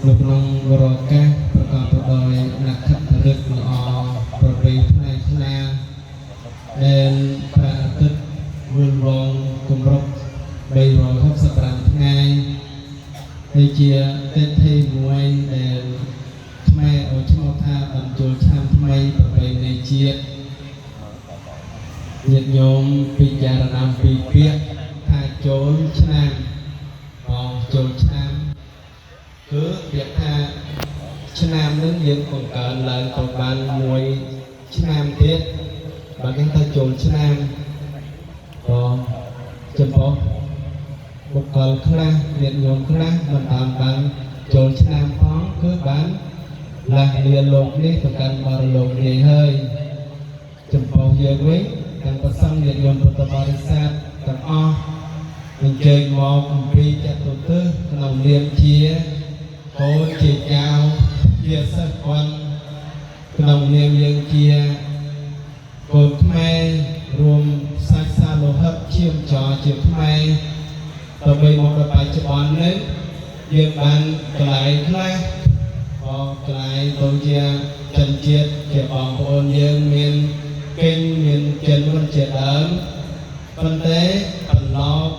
នៅក្នុងវរកាសប្រកបដោយនក្ខត្តឫទ្ធិល្អប្រពៃផ្នែកខ្នាដែលព្រះអាទិត្យវិលវងគម្រប់365ថ្ងៃហើយជាទិដ្ឋិមួយដែលខ្មែរឲ្យឈ្មោះថាបញ្ចូលឆ្នាំថ្មីប្រពៃណីជាតិញាតិញោមពិចារណាពីពាក្យថាចូលឆ្នាំចូលឆ្នាំគឺពាក្យថាឆ្នាំនឹងយើងបង្កើនឡើងទៅបានមួយឆ្នាំទៀតបើគេថាចូលឆ្នាំចំពោះបុគ្គលខ្លះញាតិញោមខ្លះមិនបានចូលឆ្នាំផងគឺបានលាស់លាលោកនេះទៅកាន់បរលោកនេះហើយចំពោះយើងវិញទាំងប្រសង់ញាតិញោមពុទ្ធបរិស័ទទាំងអស់អញ្ជើញមកអំពីចតុទិសក្នុងនាមជាកូនជាចៅជាសិស្សគាត់ក្នុងនាមយើងជាកូនខ្មែររួមសាច់សាលោហិតឈាមចរជាខ្មែរដើម្បីមកដល់បច្ចុប្បន្ននេះយើងបានកន្លែងខ្លះក៏កន្លែងទៅជាចិនជាតិជាបងប្អូនយើងមានកិញ្ញមានចិនមិនជាដើមប៉ុន្តែបន្លប់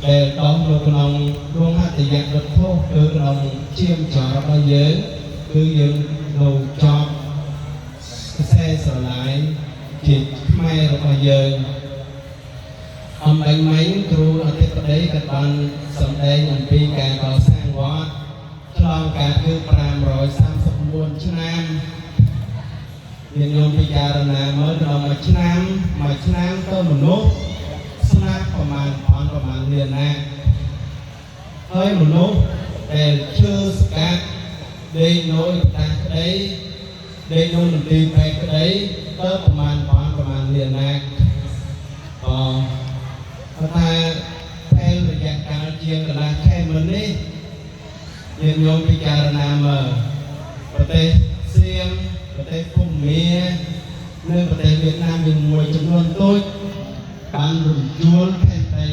ដែលដោះនៅក្នុងរោងហត្ថយវត្ថុគឺក្នុងឈាមចររបស់យើងគឺយើងនៅចប់ខ្សែស្រឡាយជាខ្មែររបស់យើងអំបញ្ញមិញគ្រូអធិបតីក៏បានសម្ដែងអំពីការកសាងវត្តឆ្លងកាលគឺ539ឆ្នាំមានញោមពិចារណាមើលដល់មួយឆ្នាំទៅមនុស្សស្លាប់ប្រមាណលានណាហើយមនុស្សដែលឈើស្កាត់ដេកនៅតាក្តីដេកនៅនទីពេទ្យក្តីទៅប្រមាណលានណាថាពេលរយៈកាលជាងកន្លះខែមុននេះយើងញោមពិចារណាមើលប្រទេសសៀមប្រទេសភូមានិងប្រទេសវៀតណាមមានមួយចំនួនតូចបានរំជួលផែនដី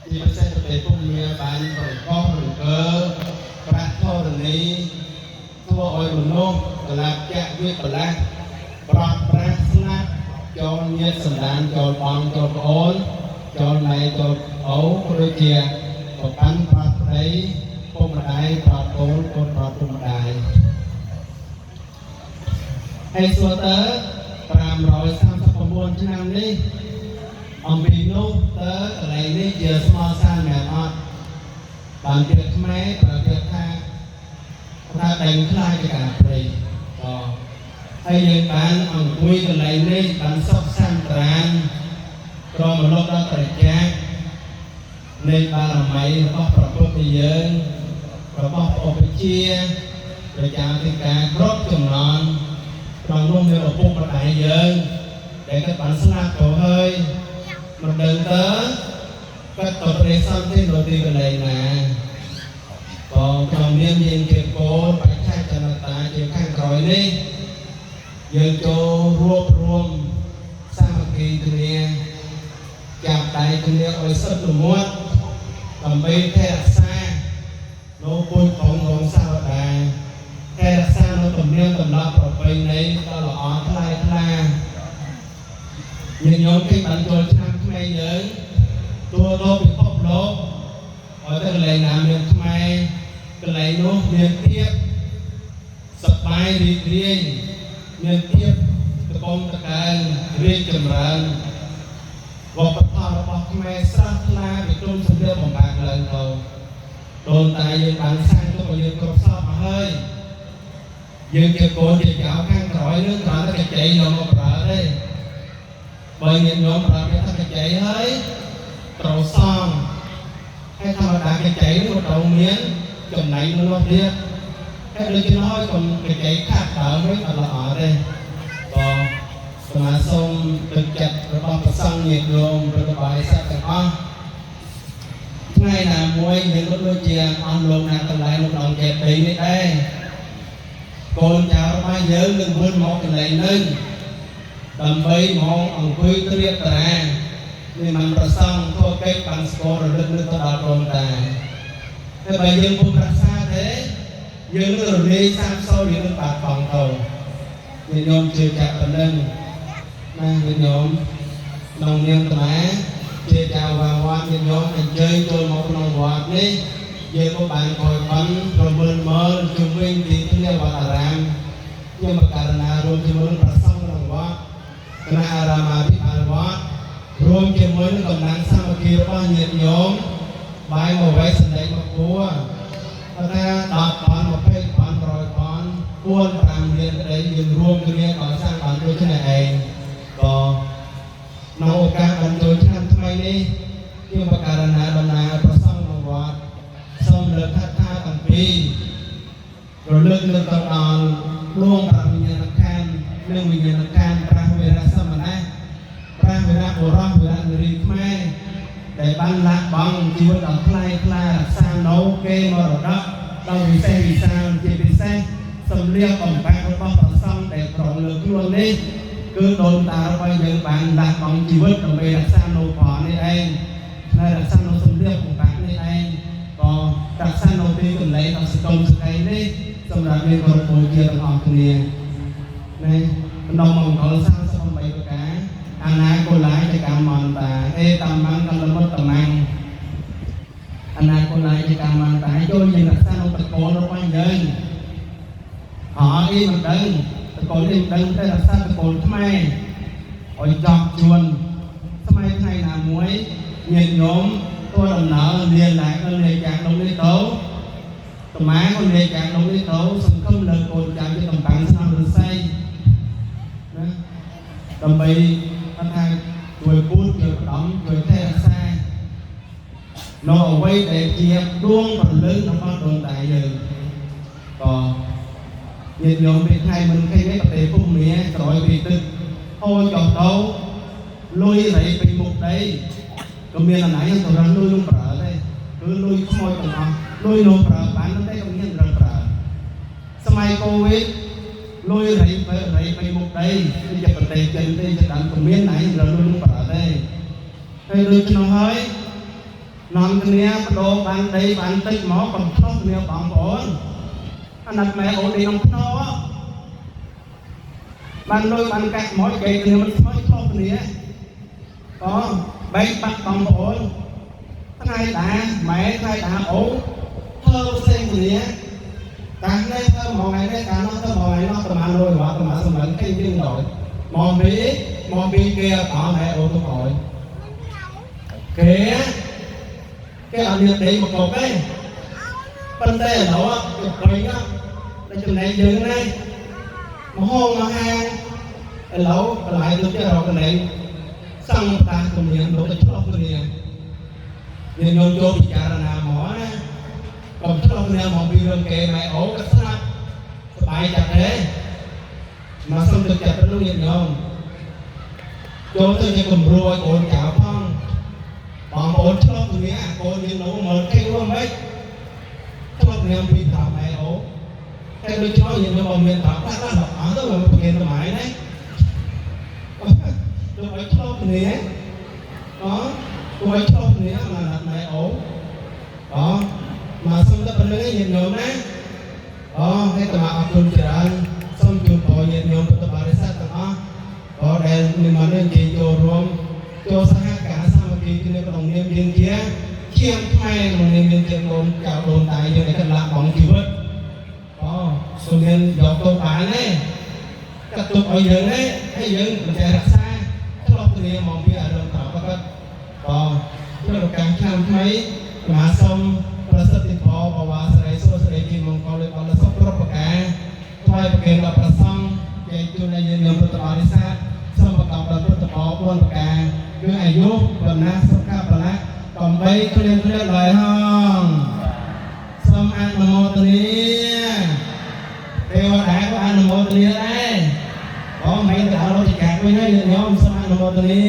ជាពិសេសប្រទេសភូមាបានប្រកបរង្កើប្រាក់ធរណីធ្វើឲ្យមនុស្សកលាភៈវាបលាស់ប្រត់ប្រាស់ស្លាប់ចូលញាតិសន្តានចូលបងចូលប្អូនចូលម៉ែចូលឪឬជាប្រកាន់ប្រាត់ប្តីពុកម្ដាយប្រាត់កូនកូនប្រាត់ពុកម្ដាយហើយសួរតើ539ឆ្នាំនេះអំពីនោះតើកន្លែងនេះជាស្មោះសានមែនអត់បានជាខ្មែរប្រកាសថាដែងខ្លាចជាការព្រៃហើយយើងបានអង្គុយកន្លែងនេះបានសុខសន្តានក្រមលោកដល់ប្រជានៃបារមីរបស់ព្រះពុទ្ធយើងរបស់ព្រះពុទ្ធជាប្រជាធិការគ្រប់ចំណន់ក្នុងនោះមានឪពុកម្ដាយយើងដែលគាត់បានស្លាប់ទៅហើយមិនដឹងតើគាត់ទៅព្រះសង្ឃទីនៅទីកន្លែងណាក៏ក្នុងនាមយើងជាកូនបច្ច័យចនតាជាខាងក្រោយនេះយើងចូលរួបរวมសាមគ្គីគ្នាចាប់ដៃគ្នាឲ្យសុទ្ធល្មាត់ដើម្បីថែរក្សានៅពុទ្ធของសាវតាថែរក្សានៅទំនៀមទម្លាប់ប្រពៃណីដ៏ល្អថ្លៃថ្លាញោមគេបានចូលឆ្នាំខ្មែរយើងទូលោកពិភពលោកឲ្យទៅកន្លែងណាមានខ្មែរកន្លែងនោះមានភាពសប្បាយរីករាយមានភាពត្បូងត្កើងរីកចម្រើនវប្បធម៌របស់ខ្មែរស្រស់ថ្លាពីទុំសម្រាប់បំផាក់ឡើងទៅដូនតាយើងបានសាងទុកឲ្យយើងគ្រប់សពមកហើយយើងជាកូនជាចៅខាងក្រោយនឹងគ្រាន់តែកញ្ចៃយកមកប្រើទេបើញាតិញោមប្រើពាក្យថាកញ្ចៃហើយត្រូវសមហើយធម្មតាកញ្ចៃនោះត្រូវមានចំណៃនោះទៀតហើយដូចជាហើយកុំកញ្ចៃខាត់ដើមវិញអត់ល្អទេក៏សមាសូមទឹកចិត្តរបស់ព្រះសង្ឃញាតិញោមប្រតិបត្តិសត្វទាំងអស់ថ្ងៃណាមួយយើងក៏ដូចជាអស់លោកណាកន្លែងលោកអង្គចេទីនេះដែរកូនចៅរបស់យើងនឹងវិលមកកន្លែងនេះដើម្បីមកអង្គុយត្រៀបតារានេះមិនប្រសងធ្វើកិច្ចបានស្គាល់រលឹកនឹកទៅដល់ដូនតាតែបើយើងពុំរក្សាទេ យើងនឹងរលាយសាបសូន្យយើងនឹងបាត់បង់ទៅញាតិញោមជឿចាក់ប៉ុណ្ណឹងណាញាតិញោមក្នុងនាមតាជាចៅវត្តញាតិញោមអញ្ជើញចូលមកក្នុងវត្តនេះយើងក៏បានគយបានប្រមើលមើលជុំវិញទីធ្លាវត្តអារាមខ្ញុំបករណារួមជាមួយប្រសងក្នុងវត្តគណៈអារាមាភិបាលវត្តរួមជាមួយនឹងកម្លាំងសាមគ្គីរបស់ញាតិញោមបាយមកវេសន្តិមកគួរថា10ប៉ុន20ប៉ុន100ប៉ុន4 5រៀលក្តីយើងរួមគ្នាកសាងបានដូចនេះឯងក៏នៅឱកាសបញ្ចូលឆ្នាំថ្មីនេះខ្ញុំបករណាបណ្ណាប្រសងក្នុងវត្តសូមលើកថាតាំងពីរលឹកលើកទៅដល់ដួងព្រះវិញ្ញាណក្ខន្ធនិងវិញ្ញាណក្ខន្ធព្រះវេរសមណៈព្រះវេរបុរសវេរនារីខ្មែរដែលបានលះបង់ជីវិតដ៏ថ្លៃថ្លារក្សានៅគេមរតកដោយវិសេសវិសាលជាពិសេសសម្លៀកបំពាក់របស់ព្រះសង្ឃដែលប្រងលើខ្លួននេះគឺដូនតារបស់យើងបានលះបង់ជីវិតដើម្បីរក្សានៅផលនេះឯងហើយរក្សានៅសម្លៀកបំពាក់នេះឯងក៏រក្សានៅទីកន្លែងដ៏សកលសក្តិនេះសម្រាប់យើងគ្រប់ពលជាទាំងអស់គ្នានេះក្នុងមង្គល38ប្រការអាណាកុលាយកម្មន្តាអេតំងកលមុតតំងអាណាកុលាយកម្មន្តាចូលយើងរក្សានៅតកូលរបស់យើងអត់អីមិនដឹងតកូលនេះមិនដឹងតែរក្សាតកូលខ្មែរឲ្យចប់ជួនសម័យថ្ងៃណាមួយញាតិញោមធ្វើដំណើររៀនឡើងនៅយ៉ាងនោះនេះទៅតំងក៏និយាយយ៉ាងនោះនេះទៅសង្ឃឹមលើកូនចៅជាតំបាំងស្នំរស័យណាដើម្បីថាជួយពូជជួយផ្ដំជួយថែរក្សានៅអ្វីដែលជាដួងព្រលឹងរបស់ដូនតាយើងក៏ញាតិញោមពេលថ្ងៃមិនឃើញទេប្រទេសពុំមាក្រោយពីទឹកហូរចុះទៅលុយរៃពេញមុខដីក៏មានអាណាយើងទៅរកលុយនោះប្រើដែរគឺលុយខ្មោចទាំងអស់លុយនោះប្រើបានតែក៏មានរឹងប្រើសម័យកូវីដលុយរៃពេញមុខដីគឺជាប្រទេសចិនទេជាដើមក៏មានណាយើងរកលុយនោះប្រើដែរហើយដូចនោះហើយនាំគ្នាបដូរបានដីបានតិចមកកំផ្លោះគ្នាបងប្អូនអាណត្តិម៉ែអូននេះក្នុងភ្នោបានលុយបានកាក់មកគេគ្នាមិនស្មើឆ្លោះគ្នាក៏បែកបាក់បងប្អូនថ្ងៃតាម៉ែថ្ងៃតាអូធ្វើផ្សេងគ្នាតានេះធ្វើមកថ្ងៃនេះកាលនោះធ្វើមកថ្ងៃនោះប្រហែល100វ៉ាប្រហែលសម្លឹងគេវិញដល់មកពីគេអត់ម៉ែអូទៅអើយគេអត់មានដីមកកុកទេប៉ុន្តែឥឡូវគេប្រេងតែចំណែកយើងនេះមកហងមកហាងឥឡូវកន្លែងទៅជារកកន្លែងសង្ឃតាជំនាញទៅឆ្លោះគ្នាយើងយកចូលពិចារណាមកណាកុំឆ្លោះគ្នាមកពីរឿងគេម៉ែអូក៏ស្រាប់សบายចិត្តទេមកសុំទឹកចិត្តទៅយើងញោមចូលទៅជាគំរូឲ្យកូនចៅផងបងប្អូនឆ្លោះគ្នាកូនយើងនោះមើលគេរួមមិនឆ្លោះគ្នាពីប្រាប់ម៉ែអូតែដូចឆ្លោះយើងមកមានប្រាប់ថាដល់អត់ទៅមកគេទៅម៉ែណាទៅឲ្យឆ្លោះគ្នាទៅឲ្យឆ្លោះគ្នាមកណាត់ម៉ែអូមកសុំទៅប៉ុណ្្នឹងឯងញាតិញោមណាហើយតើអរគុណច្រើនសូមជូនពរញាតិញោមពុទ្ធបរិស័ទទាំងអស់ក៏ដែលមានមកនេះនិយាយចូលរួមចូលសហការសាមគ្គីគ្នាក្នុងនាមយើងជាជាងខ្មែរក្នុងនាមយើងជាកូនចៅដូនតាយើងដែលកន្លះបង់ជីវិតសូមមានយកទៅបានទេកាត់ទុកឲ្យយើងទេហើយយើងមិនចេះរក្សាឆ្លោះគ្នាមកពីអារម្មណ៍ត្រង់ក៏ក្នុងឱកាសឆ្នាំថ្មីមហាសូមប្រសិទ្ធិផលបវរសិរីសុខសិរីជីវមង្គលដោយអរសុខគ្រប់ប្រការថ្វាយប្រគេនដល់ព្រះសង្ឃជ័យជូនដល់យើងពុទ្ធបរិស័ទសូមប្រកបដោយពុទ្ធបរិស័ទ4ប្រការគឺអាយុបណ្ណាសុខៈបលៈកំបីគ្លៀងដោយហងសូមអនុមោទនាទេវតាក៏អនុមោទនាដែរមិនដល់លោកចកាវិញហើយញោមសូមអនុមោទនា